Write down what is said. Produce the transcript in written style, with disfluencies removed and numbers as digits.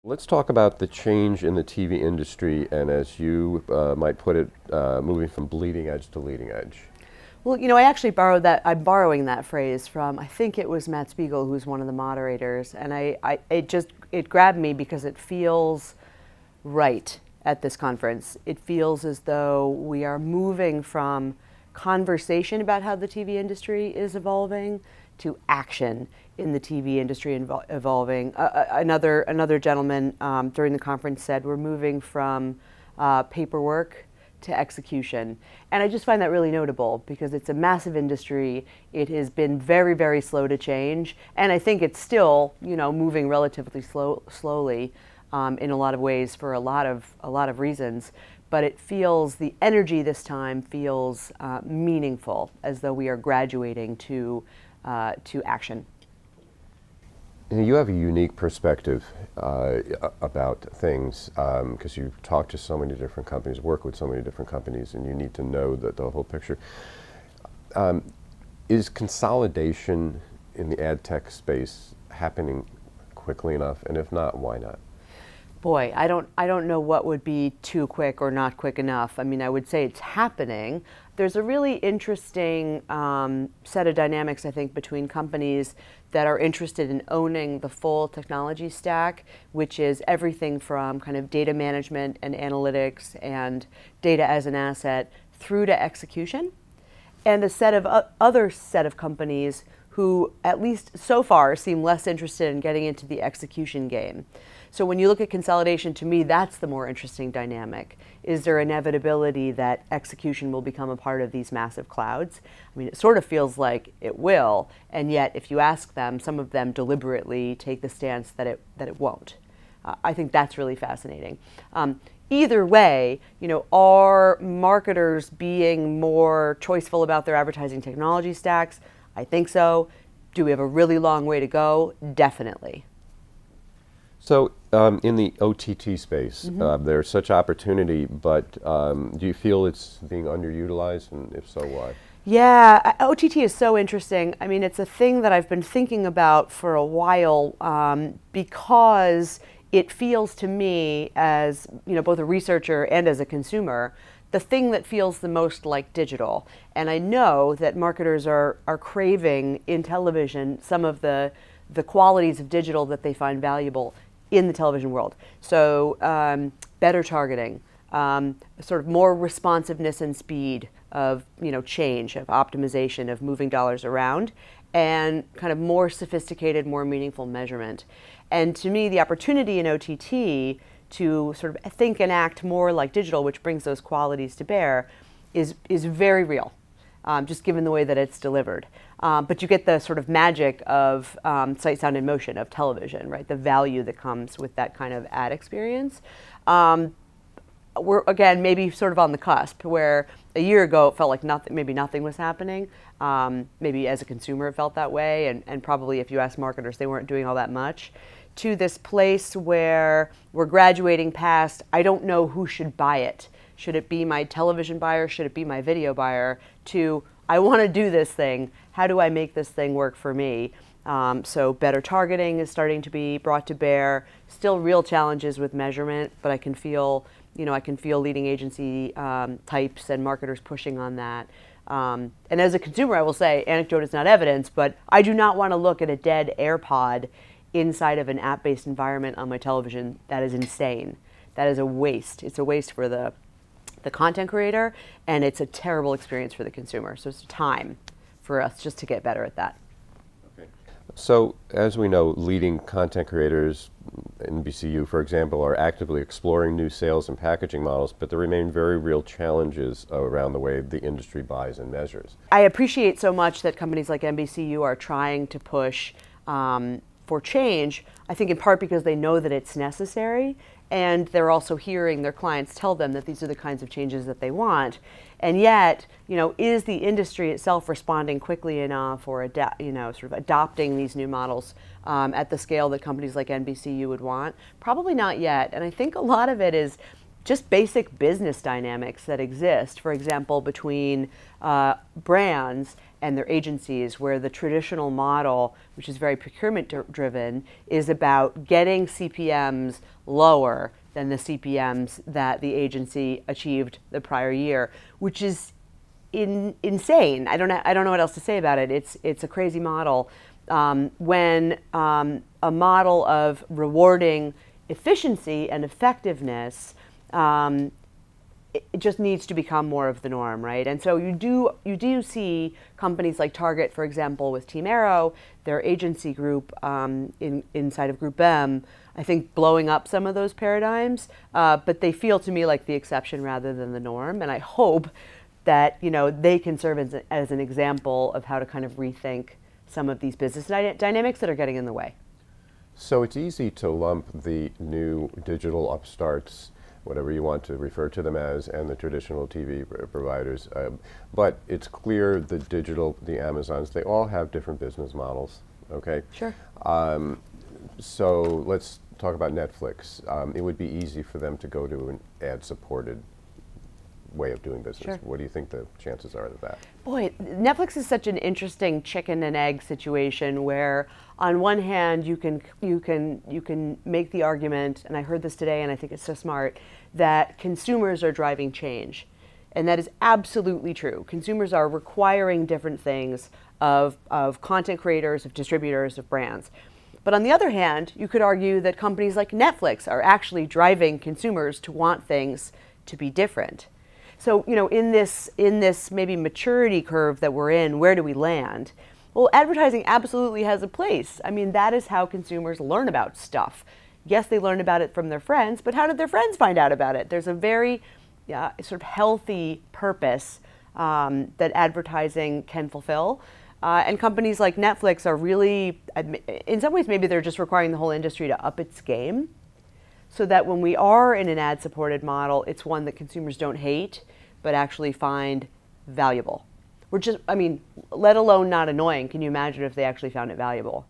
Let's talk about the change in the TV industry and, as you might put it, moving from bleeding edge to leading edge. Well, I actually borrowed that. I'm borrowing that phrase from, I think it was Matt Spiegel, who's one of the moderators, and it grabbed me because it feels right at this conference. It feels as though we are moving from conversation about how the TV industry is evolving to action in the TV industry evolving. Another gentleman during the conference said we're moving from paperwork to execution. And I just find that really notable because it's a massive industry. It has been very, very slow to change. And I think it's still, moving relatively slowly in a lot of ways for a lot of reasons. But it feels, the energy this time feels meaningful, as though we are graduating to action. You have a unique perspective about things because you talk to so many different companies, work with so many different companies, and you need to know the whole picture. Is consolidation in the ad tech space happening quickly enough? And if not, why not? Boy, I don't know what would be too quick or not quick enough. I mean, I would say it's happening. There's a really interesting set of dynamics, I think, between companies that are interested in owning the full technology stack, which is everything from kind of data management and analytics and data as an asset through to execution, and a set of other set of companies who, at least so far, seem less interested in getting into the execution game. So when you look at consolidation, to me, that's the more interesting dynamic. Is there inevitability that execution will become a part of these massive clouds? I mean, it sort of feels like it will, and yet if you ask them, some of them deliberately take the stance that it won't. I think that's really fascinating. Either way, are marketers being more choiceful about their advertising technology stacks? I think so. Do we have a really long way to go? Definitely. So in the OTT space, there's such opportunity, but do you feel it's being underutilized, and if so, why? Yeah, OTT is so interesting. I mean, it's a thing that I've been thinking about for a while because it feels to me, as both a researcher and as a consumer, the thing that feels the most like digital. And I know that marketers are craving in television some of the qualities of digital that they find valuable in the television world. So better targeting, sort of more responsiveness and speed of change, of optimization, of moving dollars around, and kind of more sophisticated, more meaningful measurement. And to me, the opportunity in OTT to sort of think and act more like digital, which brings those qualities to bear, is very real, just given the way that it's delivered. But you get the sort of magic of sight, sound, and motion of television, right? The value that comes with that kind of ad experience. We're, again, maybe sort of on the cusp, where a year ago it felt like maybe nothing was happening. Maybe as a consumer it felt that way, and probably if you ask marketers, they weren't doing all that much. To this place where we're graduating past, I don't know who should buy it. Should it be my television buyer? Should it be my video buyer? To, I want to do this thing. How do I make this thing work for me? So better targeting is starting to be brought to bear. Still real challenges with measurement, but I can feel, leading agency types and marketers pushing on that. And as a consumer, I will say, anecdote is not evidence, but I do not want to look at a dead AirPod inside of an app-based environment on my television. That is insane. That is a waste. It's a waste for the content creator, and it's a terrible experience for the consumer. So it's time for us just to get better at that. Okay. So as we know, leading content creators, NBCU for example, are actively exploring new sales and packaging models, but there remain very real challenges around the way the industry buys and measures. I appreciate so much that companies like NBCU are trying to push for change, I think in part because they know that it's necessary, and they're also hearing their clients tell them that these are the kinds of changes that they want. And yet, is the industry itself responding quickly enough, or sort of adopting these new models at the scale that companies like NBCU would want? Probably not yet. And I think a lot of it is just basic business dynamics that exist, for example, between brands and their agencies, where the traditional model, which is very procurement driven, is about getting CPMs lower than the CPMs that the agency achieved the prior year, which is insane. I don't know what else to say about it. It's a crazy model. When a model of rewarding efficiency and effectiveness, it just needs to become more of the norm, right? And so you do see companies like Target, for example, with Team Arrow, their agency group inside of Group M, I think blowing up some of those paradigms, but they feel to me like the exception rather than the norm. And I hope that they can serve as an example of how to kind of rethink some of these business dynamics that are getting in the way. So it's easy to lump the new digital upstarts, whatever you want to refer to them as, and the traditional TV providers. But it's clear the Amazons, they all have different business models, okay? Sure. So let's talk about Netflix. It would be easy for them to go to an ad-supported way of doing business. Sure. What do you think the chances are of that? Boy, Netflix is such an interesting chicken and egg situation where on one hand you can make the argument, and I heard this today and I think it's so smart, that consumers are driving change. And that is absolutely true. Consumers are requiring different things of content creators, of distributors, of brands. But on the other hand, you could argue that companies like Netflix are actually driving consumers to want things to be different. So, in this maybe maturity curve that we're in, where do we land? Well, advertising absolutely has a place. I mean, that is how consumers learn about stuff. Yes, they learn about it from their friends, but how did their friends find out about it? There's a very sort of healthy purpose that advertising can fulfill. And companies like Netflix are really, in some ways, maybe they're just requiring the whole industry to up its game, so that when we are in an ad-supported model, it's one that consumers don't hate, but actually find valuable. Let alone not annoying. Can you imagine if they actually found it valuable?